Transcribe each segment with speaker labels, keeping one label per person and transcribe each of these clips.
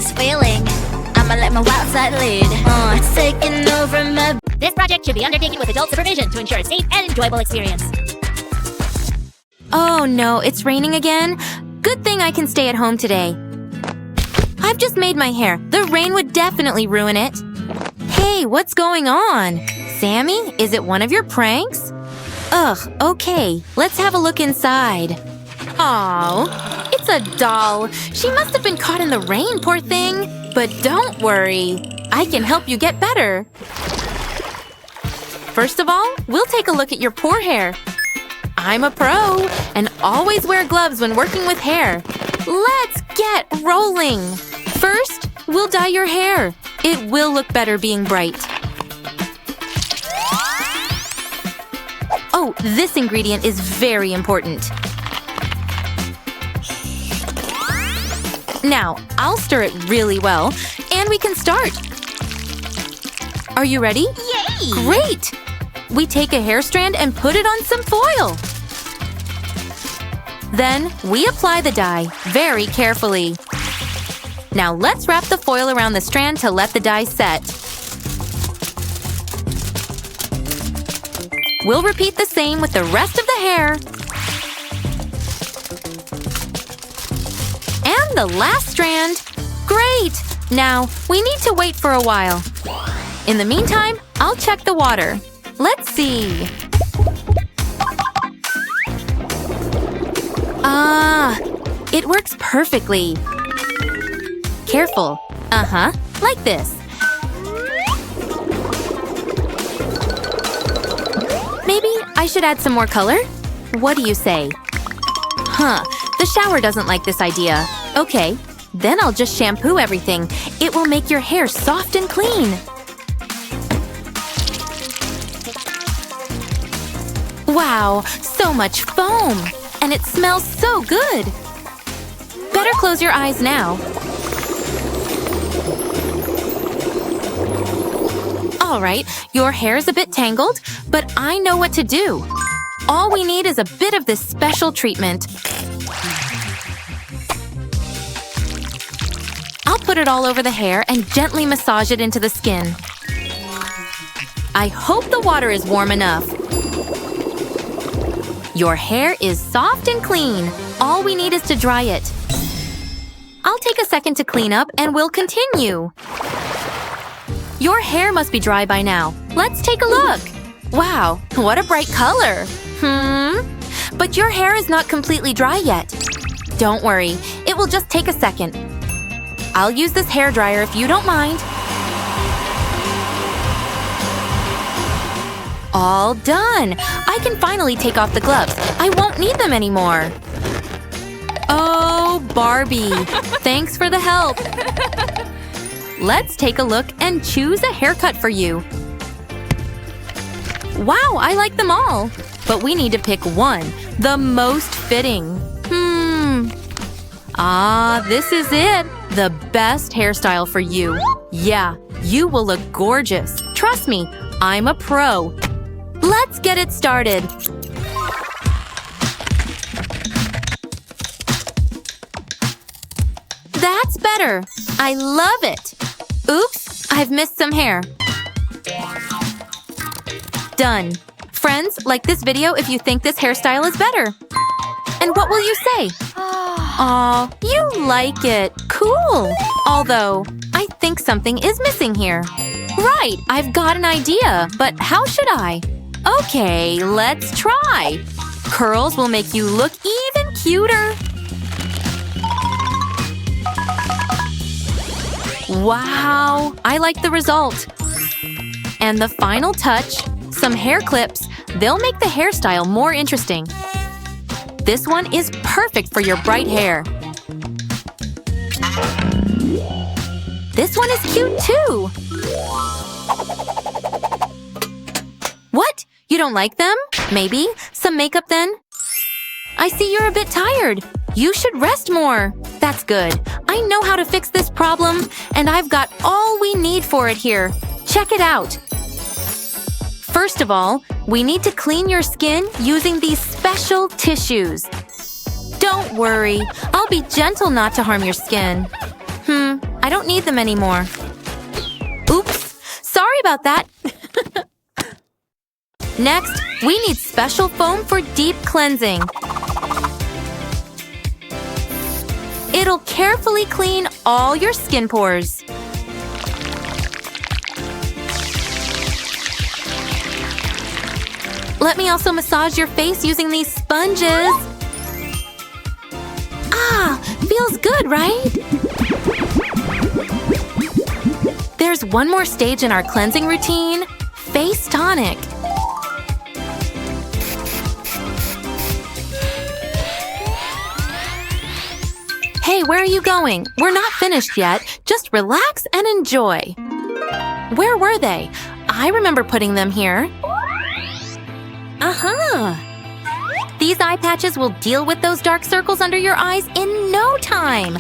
Speaker 1: is failing. I'ma let my wild side lead. It's taking over my...
Speaker 2: This project should be undertaken with adult supervision to ensure a safe and enjoyable experience.
Speaker 3: Oh no, it's raining again? Good thing I can stay at home today. I've just made my hair. The rain would definitely ruin it. Hey, what's going on? Sammy, is it one of your pranks? Ugh, okay. Let's have a look inside. Aw, it's a doll. She must have been caught in the rain, poor thing. But don't worry. I can help you get better. First of all, we'll take a look at your poor hair. I'm a pro and always wear gloves when working with hair. Let's get rolling. First, we'll dye your hair. It will look better being bright. Oh, this ingredient is very important. Now, I'll stir it really well, and we can start. Are you ready?
Speaker 1: Yay!
Speaker 3: Great! We take a hair strand and put it on some foil. Then, we apply the dye very carefully. Now let's wrap the foil around the strand to let the dye set. We'll repeat the same with the rest of the hair. And the last strand. Great! Now, we need to wait for a while. In the meantime, I'll check the water. Let's see. Ah, it works perfectly. Careful. Uh-huh, like this. Maybe I should add some more color? What do you say? Huh, the shower doesn't like this idea. Okay, then I'll just shampoo everything. It will make your hair soft and clean. Wow, so much foam! And it smells so good! Better close your eyes now. Alright, your hair's a bit tangled, but I know what to do. All we need is a bit of this special treatment. I'll put it all over the hair and gently massage it into the skin. I hope the water is warm enough. Your hair is soft and clean. All we need is to dry it. I'll take a second to clean up and we'll continue. Your hair must be dry by now. Let's take a look. Wow, what a bright color. But your hair is not completely dry yet. Don't worry, it will just take a second. I'll use this hairdryer if you don't mind. All done! I can finally take off the gloves. I won't need them anymore. Oh, Barbie. Thanks for the help. Let's take a look and choose a haircut for you. Wow, I like them all. But we need to pick one, the most fitting. Ah, this is it. The best hairstyle for you. Yeah, you will look gorgeous. Trust me, I'm a pro. Let's get it started. That's better. I love it. Oops, I've missed some hair. Done. Friends, like this video if you think this hairstyle is better. And what will you say? Aw, you like it. Cool. Although, I think something is missing here. Right, I've got an idea, but how should I? Okay, let's try. Curls will make you look even cuter. Wow, I like the result. And the final touch, some hair clips. They'll make the hairstyle more interesting. This one is perfect for your bright hair. This one is cute too. What? You don't like them? Maybe some makeup then? I see you're a bit tired. You should rest more. That's good. I know how to fix this problem, and I've got all we need for it here. Check it out. First of all, we need to clean your skin using these special tissues. Don't worry, I'll be gentle not to harm your skin. I don't need them anymore. Oops, sorry about that. Next, we need special foam for deep cleansing. It'll carefully clean all your skin pores. Let me also massage your face using these sponges. Ah, feels good, right? There's one more stage in our cleansing routine, face tonic. Hey, where are you going? We're not finished yet. Just relax and enjoy. Where were they? I remember putting them here. These eye patches will deal with those dark circles under your eyes in no time.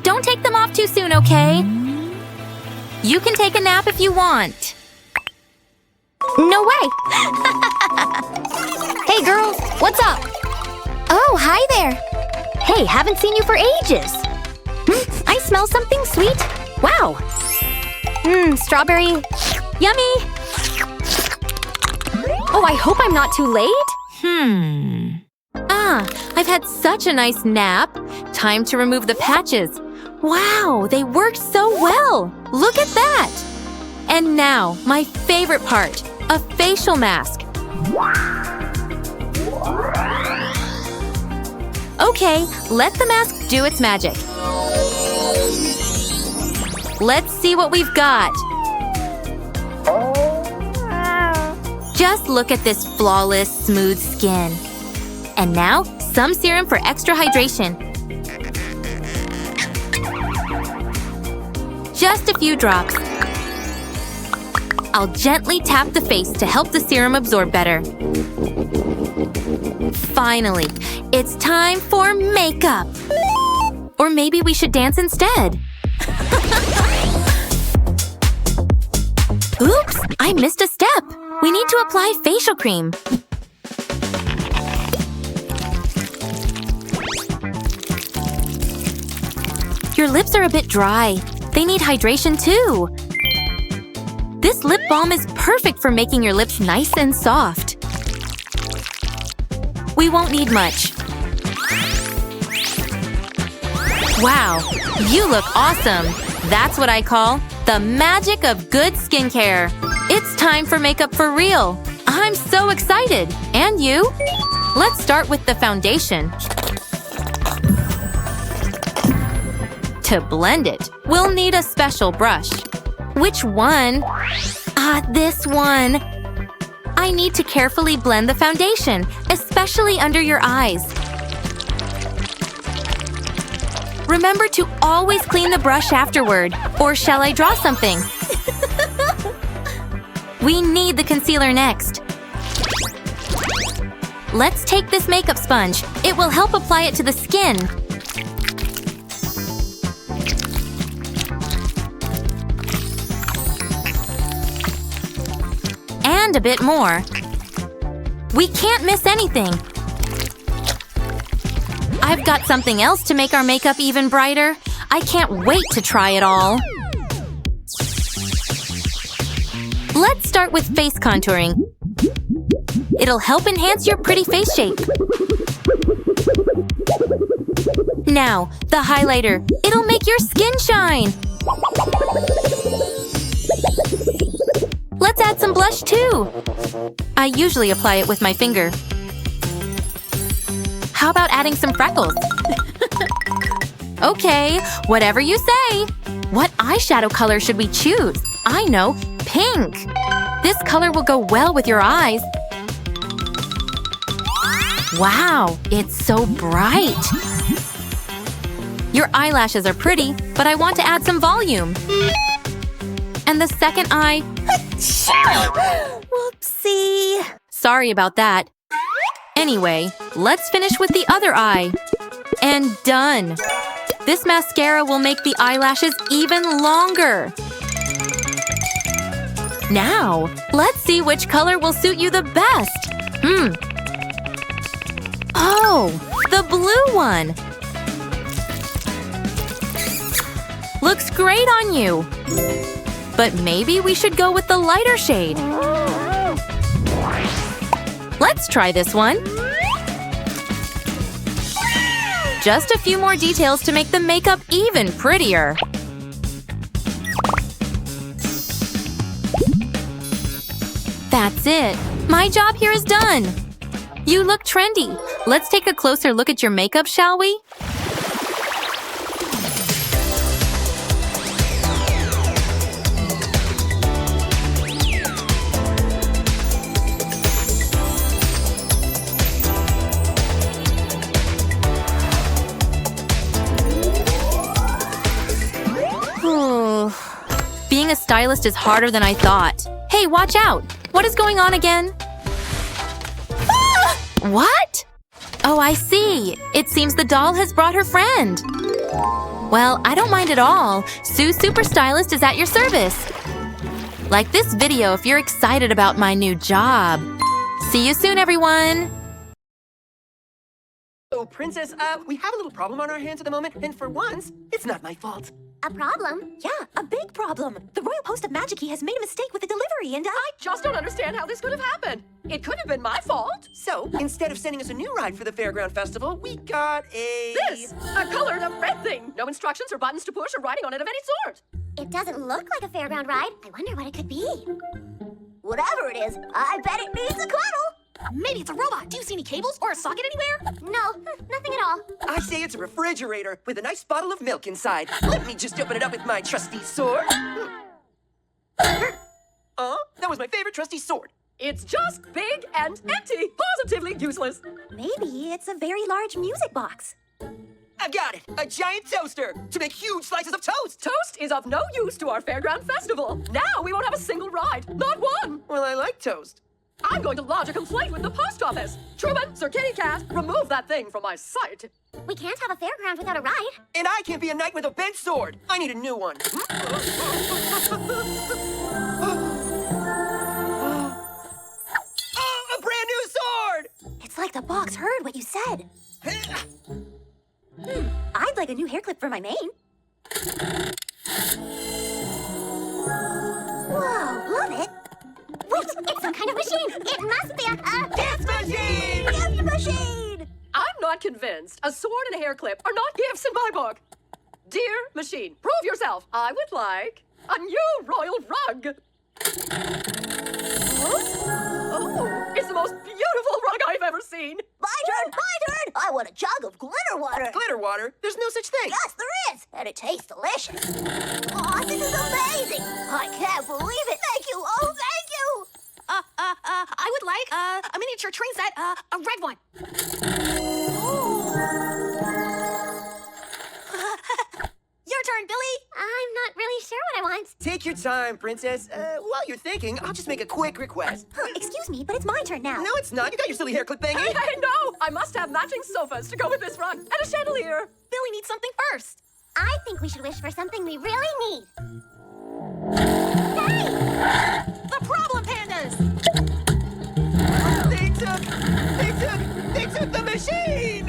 Speaker 3: Don't take them off too soon, okay? You can take a nap if you want.
Speaker 2: No way! Hey girls, what's up?
Speaker 4: Oh, hi there.
Speaker 2: Hey, haven't seen you for ages.
Speaker 4: I smell something sweet.
Speaker 2: Wow.
Speaker 4: Strawberry.
Speaker 2: Yummy. Oh, I hope I'm not too late.
Speaker 3: I've had such a nice nap. Time to remove the patches. Wow, they worked so well. Look at that. And now, my favorite part, a facial mask. Okay, let the mask do its magic. Let's see what we've got. Just look at this flawless, smooth skin. And now, some serum for extra hydration. Just a few drops. I'll gently tap the face to help the serum absorb better. Finally, it's time for makeup. Or maybe we should dance instead. Oops, I missed a step. We need to apply facial cream. Your lips are a bit dry. They need hydration too. This lip balm is perfect for making your lips nice and soft. We won't need much. Wow, you look awesome. That's what I call the magic of good skincare. It's time for makeup for real. I'm so excited. And you? Let's start with the foundation. To blend it, we'll need a special brush. Which one? This one. I need to carefully blend the foundation, especially under your eyes. Remember to always clean the brush afterward. Or shall I draw something? We need the concealer next. Let's take this makeup sponge. It will help apply it to the skin. And a bit more. We can't miss anything. I've got something else to make our makeup even brighter. I can't wait to try it all. Let's start with face contouring. It'll help enhance your pretty face shape. Now, the highlighter. It'll make your skin shine. Let's add some blush too. I usually apply it with my finger. How about adding some freckles? Okay, whatever you say. What eyeshadow color should we choose? I know, pink. This color will go well with your eyes. Wow, it's so bright. Your eyelashes are pretty, but I want to add some volume. And the second eye… Whoopsie. Sorry about that. Anyway, let's finish with the other eye. And done. This mascara will make the eyelashes even longer. Now, let's see which color will suit you the best. Oh, the blue one. Looks great on you. But maybe we should go with the lighter shade. Let's try this one. Just a few more details to make the makeup even prettier. That's it. My job here is done. You look trendy. Let's take a closer look at your makeup, shall we? Being a stylist is harder than I thought. Hey, watch out! What is going on again? Ah! What? Oh, I see. It seems the doll has brought her friend. Well, I don't mind at all. Sue Super Stylist is at your service. Like this video if you're excited about my new job. See you soon, everyone!
Speaker 5: Oh, Princess, we have a little problem on our hands at the moment, and for once, it's not my fault.
Speaker 4: A problem?
Speaker 6: Yeah, a big problem. The Royal Post of Magicy has made a mistake with the delivery, and
Speaker 7: I just don't understand how this could have happened. It could have been my fault.
Speaker 5: So, instead of sending us a new ride for the Fairground Festival, we got a...
Speaker 7: A colored red thing. No instructions or buttons to push or writing on it of any sort.
Speaker 4: It doesn't look like a fairground ride. I wonder what it could be. Whatever it is, I bet it needs a cuddle.
Speaker 2: Maybe it's a robot. Do you see any cables or a socket anywhere?
Speaker 4: No, nothing at all.
Speaker 5: I say it's a refrigerator with a nice bottle of milk inside. Let me just open it up with my trusty sword. That was my favorite trusty sword.
Speaker 7: It's just big and empty. Positively useless.
Speaker 6: maybe it's a very large music box.
Speaker 5: I've got it! A giant toaster to make huge slices of toast!
Speaker 7: Toast is of no use to our fairground festival. Now we won't have a single ride. Not one.
Speaker 5: Well, I like toast.
Speaker 7: I'm going to lodge a complaint with the post office. Truman, Sir Kitty Cat, remove that thing from my sight.
Speaker 4: We can't have a fairground without a ride.
Speaker 5: And I can't be a knight with a bent sword. I need a new one. A brand new sword!
Speaker 6: It's like the box heard what you said. I'd like a new hair clip for my mane. Whoa, love it.
Speaker 4: Wait, it's some kind of machine. It must be a
Speaker 5: Dance machine!
Speaker 6: Gift machine!
Speaker 7: I'm not convinced. A sword and a hair clip are not gifts in my book. Dear machine, prove yourself. I would like a new royal rug. Oh, it's the most beautiful rug I've ever seen.
Speaker 6: My turn! I want a jug of glitter water.
Speaker 5: Glitter water? There's no such thing.
Speaker 6: Yes, there is, and it tastes delicious. Oh, this is amazing! I can't believe it. Thank you. Oh, thank you.
Speaker 2: I would like a miniature train set, a red one. Your turn, Billy.
Speaker 4: I'm not really sure what I want.
Speaker 5: Take your time, Princess. While you're thinking, I'll just make a quick request.
Speaker 6: Excuse me, but it's my turn now.
Speaker 5: No, it's not. You got your silly hair clip thingy.
Speaker 7: Hey, no! I must have matching sofas to go with this rug and a chandelier.
Speaker 2: Billy needs something first.
Speaker 4: I think we should wish for something we really need.
Speaker 2: The problem, Pandas.
Speaker 5: They took the machine!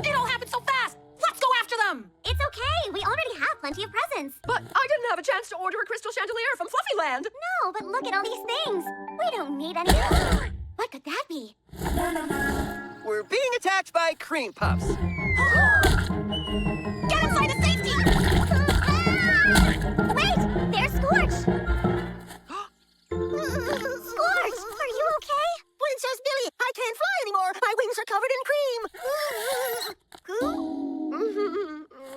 Speaker 2: It all happened so fast. Let's go after them.
Speaker 4: It's okay. We already have plenty of presents.
Speaker 7: But I didn't have a chance to order a crystal chandelier from Fluffyland.
Speaker 4: No, but look at all these things. We don't need any. What could that be?
Speaker 5: We're being attacked by cream puffs.
Speaker 2: Get inside the safety.
Speaker 4: Wait, there's Scorch. Scorch, are you okay?
Speaker 6: Princess Billy, I can't fly anymore. My wings are covered in cream.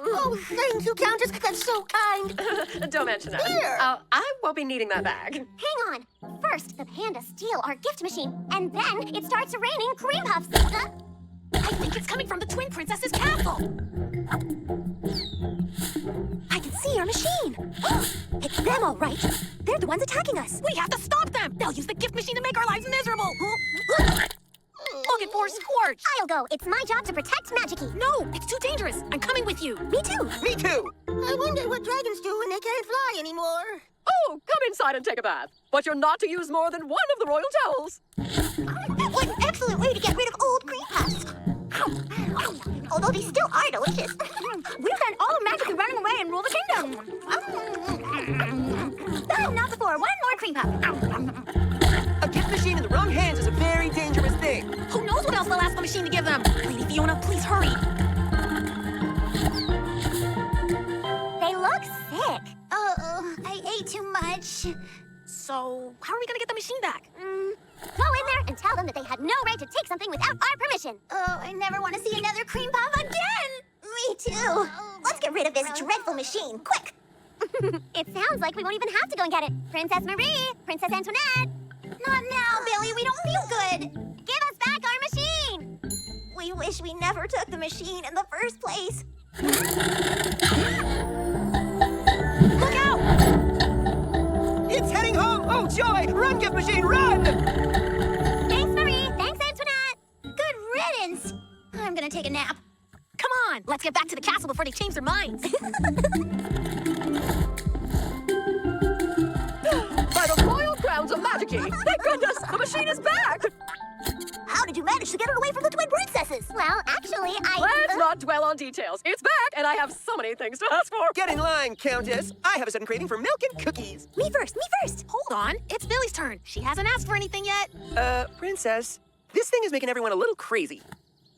Speaker 6: Oh, thank you, Countess. That's so kind.
Speaker 7: Don't mention it.
Speaker 6: Here.
Speaker 7: I won't be needing that bag.
Speaker 4: Hang on. First, the pandas steal our gift machine, and then it starts raining cream puffs.
Speaker 2: I think it's coming from the Twin Princess's castle.
Speaker 6: I can see our machine. It's them, all right. They're the ones attacking us.
Speaker 2: We have to stop them. They'll use the gift machine to make our lives miserable. Looking for Scorch.
Speaker 4: I'll go. It's my job to protect Magicy.
Speaker 2: No, it's too dangerous. I'm coming with you.
Speaker 6: Me too.
Speaker 5: Me too.
Speaker 6: I wonder what dragons do when they can't fly anymore.
Speaker 7: Oh, come inside and take a bath. But you're not to use more than one of the royal towels.
Speaker 6: What an excellent way to get rid of old cream puffs.
Speaker 4: Although they still are delicious.
Speaker 6: We'll send all magically running away and rule the kingdom. Not before. One more cream puff.
Speaker 5: A gift machine in the wrong hands is a very dangerous thing.
Speaker 2: Who knows what else they'll ask the machine to give them? Lady Fiona, please hurry.
Speaker 4: They look sick. Oh, I ate too much.
Speaker 2: So, how are we gonna get the machine back?
Speaker 4: Go in there and tell them that they had no right to take something without our permission. Oh, I never want to see another cream puff again. Me too. Let's get rid of this dreadful machine, quick. It sounds like we won't even have to go and get it. Princess Marie, Princess Antoinette. Not now, Billy. We don't feel good. Give us back our machine. We wish we never took the machine in the first place.
Speaker 2: Look out!
Speaker 5: It's heading home! Oh, joy! Run, gift machine, run!
Speaker 4: Thanks, Marie. Thanks, Antoinette. Good riddance. I'm gonna take a nap.
Speaker 2: Come on, let's get back to the castle before they change their minds.
Speaker 7: By the royal grounds of Magicy, thank goodness, the machine is back!
Speaker 4: How did you manage to get it away from the twin princesses? Well, actually,
Speaker 7: Let's not dwell on details. It's back, and I have so many things to ask for.
Speaker 5: Get in line, Countess. I have a sudden craving for milk and cookies.
Speaker 4: Me first.
Speaker 2: Hold on, it's Billy's turn. She hasn't asked for anything yet.
Speaker 5: Princess, this thing is making everyone a little crazy.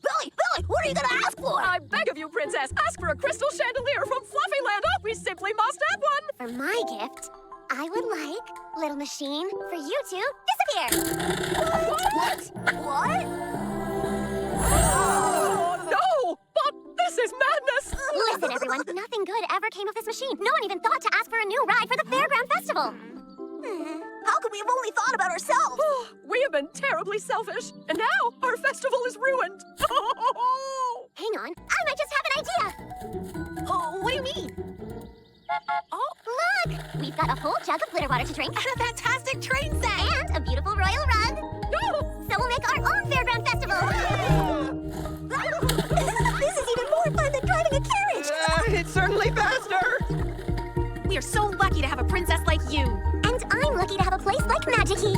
Speaker 4: Billy, what are you gonna ask for?
Speaker 7: I beg of you, Princess, ask for a crystal chandelier from Fluffyland. Oh, we simply must have one.
Speaker 4: For my gift, I would like, little machine, for you to disappear. What?
Speaker 7: Oh, no! But this is madness!
Speaker 4: Listen, everyone, nothing good ever came of this machine. No one even thought to ask for a new ride for the Fairground Festival. How could we have only thought about ourselves?
Speaker 7: We have been terribly selfish, and now our festival is ruined.
Speaker 4: Hang on, I might just have an idea.
Speaker 2: Oh, what do you mean?
Speaker 4: Oh, look! We've got a whole jug of glitter water to drink,
Speaker 2: And a fantastic train set!
Speaker 4: and a beautiful royal rug. So we'll make our own Fairground Festival. This is even more fun than driving a carriage.
Speaker 5: It's certainly faster.
Speaker 2: We are so lucky to have a princess like you.
Speaker 4: And I'm lucky to have a place like Magicy.